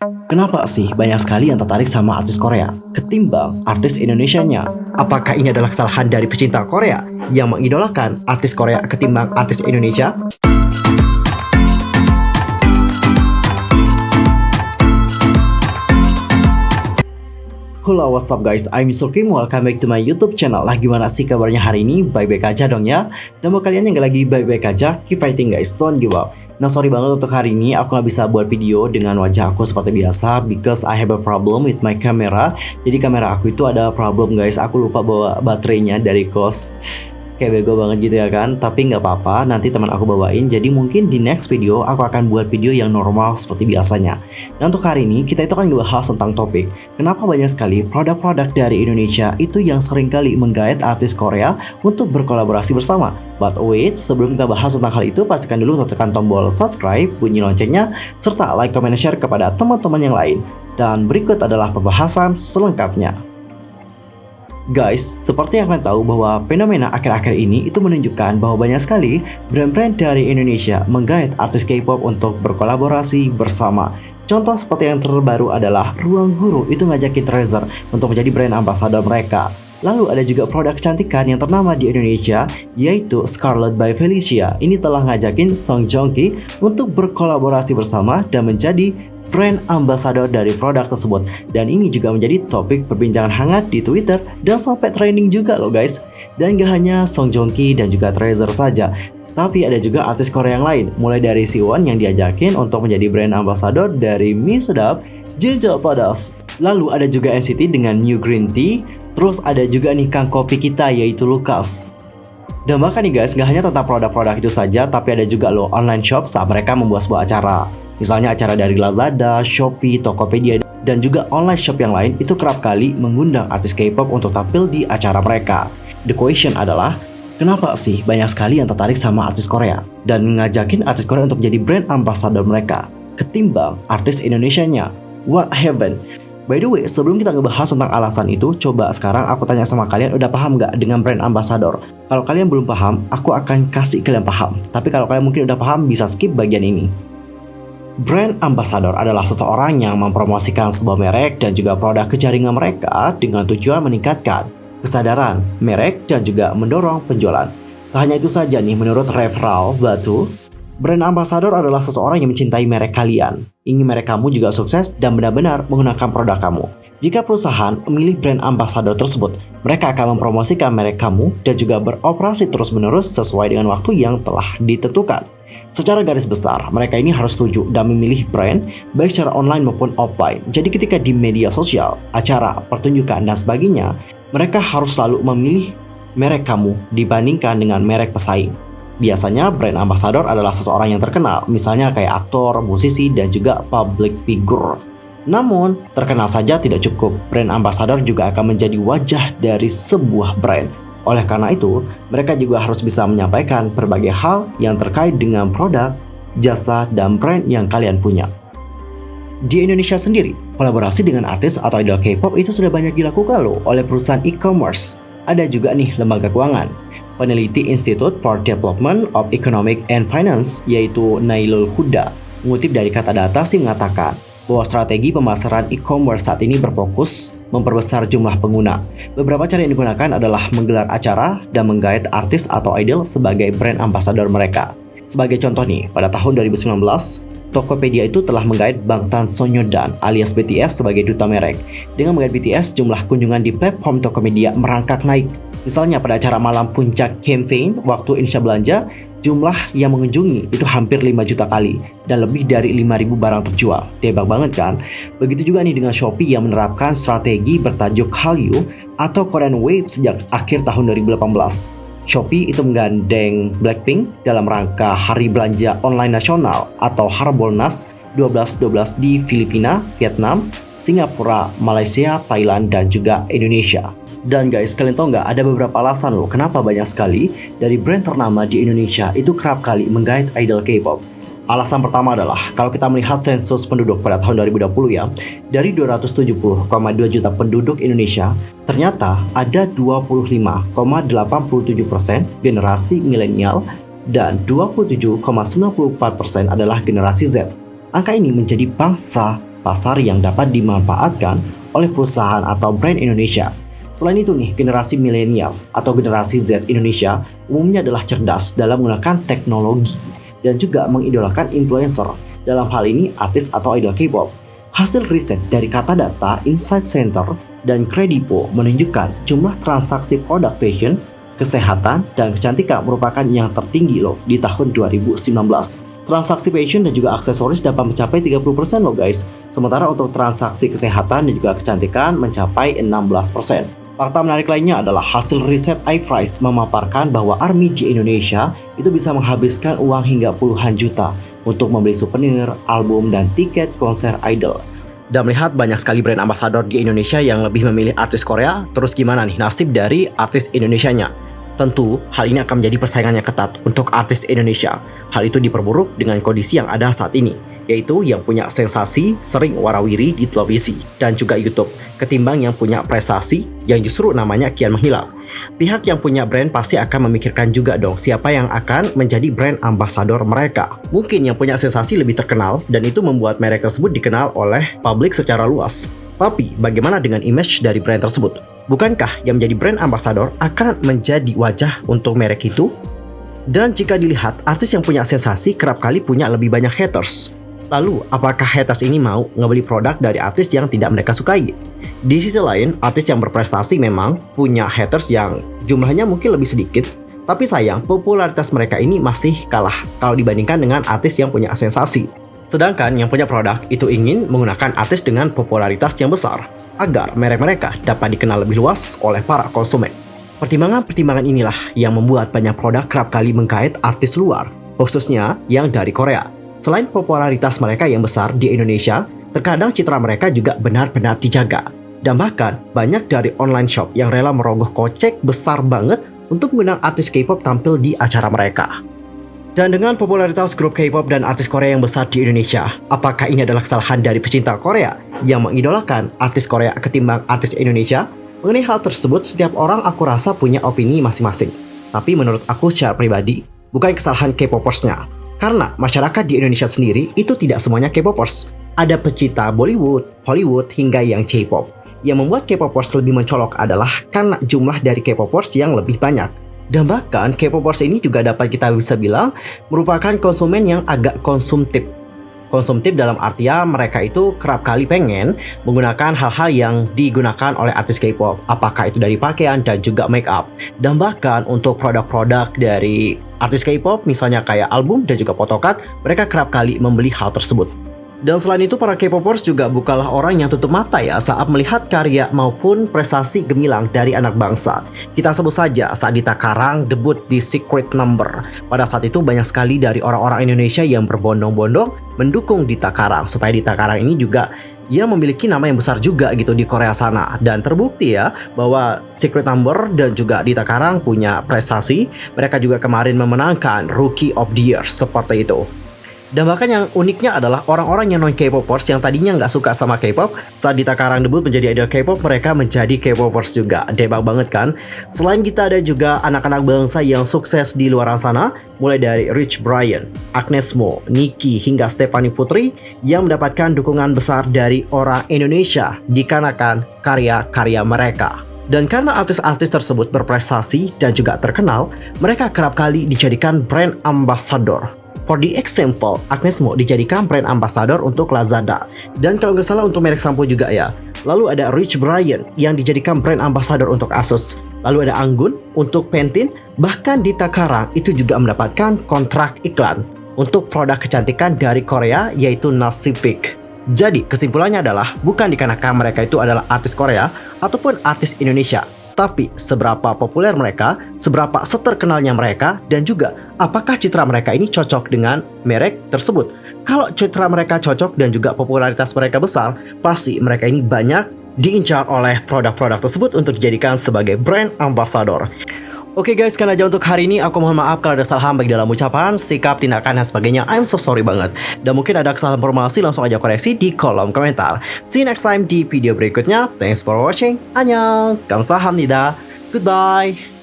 Kenapa sih banyak sekali yang tertarik sama artis Korea ketimbang artis Indonesianya? Apakah ini adalah kesalahan dari pecinta Korea yang mengidolakan artis Korea ketimbang artis Indonesia? Halo, what's up guys, I'm Mr. Kim, welcome back to my YouTube channel. Gimana sih kabarnya hari ini? Baik-baik aja dong ya? Dan buat kalian yang gak lagi baik-baik aja, keep fighting guys, don't give up. Nah, sorry banget untuk hari ini aku gak bisa buat video dengan wajah aku seperti biasa because I have a problem with my camera. Jadi kamera aku itu ada problem guys, aku lupa bawa baterainya dari kos. Kayak bego banget gitu ya kan. Tapi nggak apa-apa, nanti teman aku bawain. Jadi mungkin di next video aku akan buat video yang normal seperti biasanya. Dan untuk hari ini kita itu akan ngebahas tentang topik kenapa banyak sekali produk-produk dari Indonesia itu yang seringkali menggait artis Korea untuk berkolaborasi bersama. But wait, sebelum kita bahas tentang hal itu, pastikan dulu untuk tekan tombol subscribe, bunyi loncengnya, serta like, comment, dan share kepada teman-teman yang lain. Dan berikut adalah pembahasan selengkapnya. Guys, seperti yang kalian tahu bahwa fenomena akhir-akhir ini itu menunjukkan bahwa banyak sekali brand-brand dari Indonesia menggait artis K-pop untuk berkolaborasi bersama. Contoh seperti yang terbaru adalah Ruang Guru itu ngajakin Treasure untuk menjadi brand ambassador mereka. Lalu ada juga produk kecantikan yang ternama di Indonesia, yaitu Scarlett by Felicia. Ini telah ngajakin Song Joong Ki untuk berkolaborasi bersama dan menjadi brand ambassador dari produk tersebut. Dan ini juga menjadi topik perbincangan hangat di Twitter dan sampai trending juga loh guys. Dan gak hanya Song Joong Ki dan juga Treasure saja, tapi ada juga artis Korea yang lain, mulai dari Siwon yang diajakin untuk menjadi brand ambassador dari mie sedap Jeju Padas. Lalu ada juga NCT dengan New Green Tea. Terus ada juga nih Kang Kopi kita, yaitu Lucas. Dan bahkan nih guys, gak hanya tentang produk-produk itu saja, tapi ada juga loh online shop saat mereka membuat sebuah acara. Misalnya acara dari Lazada, Shopee, Tokopedia, dan juga online shop yang lain itu kerap kali mengundang artis K-pop untuk tampil di acara mereka. The question adalah, kenapa sih banyak sekali yang tertarik sama artis Korea dan ngajakin artis Korea untuk menjadi brand ambassador mereka ketimbang artis Indonesianya? What happened? By the way, sebelum kita ngebahas tentang alasan itu, coba sekarang aku tanya sama kalian, udah paham nggak dengan brand ambassador? Kalau kalian belum paham, aku akan kasih kalian paham. Tapi kalau kalian mungkin udah paham, bisa skip bagian ini. Brand ambassador adalah seseorang yang mempromosikan sebuah merek dan juga produk ke jaringan mereka dengan tujuan meningkatkan kesadaran merek dan juga mendorong penjualan. Tak hanya itu saja nih, menurut referral Batu, brand ambassador adalah seseorang yang mencintai merek kalian, ingin merek kamu juga sukses dan benar-benar menggunakan produk kamu. Jika perusahaan memilih brand ambassador tersebut, mereka akan mempromosikan merek kamu dan juga beroperasi terus-menerus sesuai dengan waktu yang telah ditentukan. Secara garis besar, mereka ini harus setuju dan memilih brand baik secara online maupun offline. Jadi ketika di media sosial, acara, pertunjukan, dan sebagainya, mereka harus selalu memilih merek kamu dibandingkan dengan merek pesaing. Biasanya brand ambassador adalah seseorang yang terkenal, misalnya kayak aktor, musisi, dan juga public figure. Namun, terkenal saja tidak cukup. Brand ambassador juga akan menjadi wajah dari sebuah brand. Oleh karena itu, mereka juga harus bisa menyampaikan berbagai hal yang terkait dengan produk, jasa, dan brand yang kalian punya. Di Indonesia sendiri, kolaborasi dengan artis atau idol K-pop itu sudah banyak dilakukan loh oleh perusahaan e-commerce. Ada juga nih lembaga keuangan. Peneliti Institute for Development of Economic and Finance, yaitu Nailul Huda, mengutip dari Kata Data sih mengatakan bahwa strategi pemasaran e-commerce saat ini berfokus memperbesar jumlah pengguna. Beberapa cara yang digunakan adalah menggelar acara dan menggait artis atau idol sebagai brand ambassador mereka. Sebagai contoh nih, pada tahun 2019, Tokopedia itu telah menggait Bangtan Sonyeondan alias BTS sebagai duta merek. Dengan menggait BTS, jumlah kunjungan di platform Tokopedia merangkak naik. Misalnya pada acara malam puncak campaign waktu Indonesia Belanja, jumlah yang mengunjungi itu hampir 5 juta kali dan lebih dari 5.000 barang terjual. Tebak banget kan? Begitu juga nih dengan Shopee yang menerapkan strategi bertajuk Hallyu atau Korean Wave sejak akhir tahun 2018. Shopee itu menggandeng Blackpink dalam rangka Hari Belanja Online Nasional atau Harbolnas 12.12 di Filipina, Vietnam, Singapura, Malaysia, Thailand, dan juga Indonesia. Dan guys, kalian tahu nggak, ada beberapa alasan loh kenapa banyak sekali dari brand ternama di Indonesia itu kerap kali menggait idol K-pop. Alasan pertama adalah kalau kita melihat sensus penduduk pada tahun 2020 ya, dari 270,2 juta penduduk Indonesia, ternyata ada 25,87% generasi milenial dan 27,94% adalah generasi Z. Angka ini menjadi pangsa pasar yang dapat dimanfaatkan oleh perusahaan atau brand Indonesia. Selain itu nih, generasi milenial atau generasi Z Indonesia umumnya adalah cerdas dalam menggunakan teknologi dan juga mengidolakan influencer, dalam hal ini artis atau idol K-pop. Hasil riset dari Kata Data, Insight Center, dan Kredipo menunjukkan jumlah transaksi produk fashion, kesehatan, dan kecantikan merupakan yang tertinggi loh di tahun 2019. Transaksi fashion dan juga aksesoris dapat mencapai 30% loh guys, sementara untuk transaksi kesehatan dan juga kecantikan mencapai 16%. Fakta menarik lainnya adalah hasil riset iPrice memaparkan bahwa ARMY di Indonesia itu bisa menghabiskan uang hingga puluhan juta untuk membeli souvenir, album, dan tiket konser idol. Dan melihat banyak sekali brand ambassador di Indonesia yang lebih memilih artis Korea, terus gimana nih nasib dari artis Indonesianya? Tentu, hal ini akan menjadi persaingan yang ketat untuk artis Indonesia. Hal itu diperburuk dengan kondisi yang ada saat ini, yaitu yang punya sensasi sering warawiri di televisi dan juga YouTube, ketimbang yang punya prestasi yang justru namanya kian menghilang. Pihak yang punya brand pasti akan memikirkan juga dong siapa yang akan menjadi brand ambassador mereka. Mungkin yang punya sensasi lebih terkenal dan itu membuat merek tersebut dikenal oleh publik secara luas. Tapi bagaimana dengan image dari brand tersebut? Bukankah yang menjadi brand ambassador akan menjadi wajah untuk merek itu? Dan jika dilihat, artis yang punya sensasi kerap kali punya lebih banyak haters. Lalu, apakah haters ini mau ngebeli produk dari artis yang tidak mereka sukai? Di sisi lain, artis yang berprestasi memang punya haters yang jumlahnya mungkin lebih sedikit, tapi sayang, popularitas mereka ini masih kalah kalau dibandingkan dengan artis yang punya sensasi. Sedangkan yang punya produk itu ingin menggunakan artis dengan popularitas yang besar, agar merek mereka dapat dikenal lebih luas oleh para konsumen. Pertimbangan-pertimbangan inilah yang membuat banyak produk kerap kali menggait artis luar, khususnya yang dari Korea. Selain popularitas mereka yang besar di Indonesia, terkadang citra mereka juga benar-benar dijaga. Dan bahkan banyak dari online shop yang rela merogoh kocek besar banget untuk mengundang artis K-pop tampil di acara mereka. Dan dengan popularitas grup K-pop dan artis Korea yang besar di Indonesia, apakah ini adalah kesalahan dari pecinta Korea yang mengidolakan artis Korea ketimbang artis Indonesia? Mengenai hal tersebut, setiap orang aku rasa punya opini masing-masing. Tapi menurut aku secara pribadi, bukan kesalahan K-popersnya. Karena masyarakat di Indonesia sendiri itu tidak semuanya K-popers. Ada pecinta Bollywood, Hollywood, hingga yang J-pop. Yang membuat K-popers lebih mencolok adalah karena jumlah dari K-popers yang lebih banyak. Dan bahkan K-popers ini juga dapat kita bisa bilang merupakan konsumen yang agak konsumtif. Konsumtif dalam artian mereka itu kerap kali pengen menggunakan hal-hal yang digunakan oleh artis K-pop, apakah itu dari pakaian dan juga make up. Dan bahkan untuk produk-produk dari artis K-pop misalnya kayak album dan juga photocard, mereka kerap kali membeli hal tersebut. Dan selain itu, para K-popers juga bukanlah orang yang tutup mata ya saat melihat karya maupun prestasi gemilang dari anak bangsa. Kita sebut saja saat Dita Karang debut di Secret Number. Pada saat itu banyak sekali dari orang-orang Indonesia yang berbondong-bondong mendukung Dita Karang supaya Dita Karang ini juga memiliki nama yang besar juga gitu di Korea sana. Dan terbukti ya bahwa Secret Number dan juga Dita Karang punya prestasi. Mereka juga kemarin memenangkan Rookie of the Year seperti itu. Dan bahkan yang uniknya adalah orang-orang yang non-K-popers yang tadinya nggak suka sama K-pop, saat Dita Karang debut menjadi idol K-pop, mereka menjadi K-popers juga. Debak banget kan? Selain kita ada juga anak-anak bangsa yang sukses di luar sana, mulai dari Rich Brian, Agnes Mo, Nicky, hingga Stephanie Putri yang mendapatkan dukungan besar dari orang Indonesia dikarenakan karya-karya mereka. Dan karena artis-artis tersebut berprestasi dan juga terkenal, mereka kerap kali dijadikan brand ambassador. For the example, Agnes Mo dijadikan brand ambassador untuk Lazada. Dan kalau nggak salah untuk merek sampo juga ya. Lalu ada Rich Brian yang dijadikan brand ambassador untuk Asus. Lalu ada Anggun untuk Pantene. Bahkan Dita Karang itu juga mendapatkan kontrak iklan untuk produk kecantikan dari Korea yaitu Nasipik. Jadi kesimpulannya adalah bukan dikarenakan mereka itu adalah artis Korea ataupun artis Indonesia, tapi seberapa populer mereka, seberapa seterkenalnya mereka, dan juga apakah citra mereka ini cocok dengan merek tersebut. Kalau citra mereka cocok dan juga popularitas mereka besar, pasti mereka ini banyak diincar oleh produk-produk tersebut untuk dijadikan sebagai brand ambassador. Oke guys, sekian aja untuk hari ini. Aku mohon maaf kalau ada kesalahan baik dalam ucapan, sikap, tindakan, dan sebagainya. I'm so sorry banget. Dan mungkin ada kesalahan informasi, langsung aja koreksi di kolom komentar. See you next time di video berikutnya. Thanks for watching. Annyeong. Kamsahamnida. Goodbye.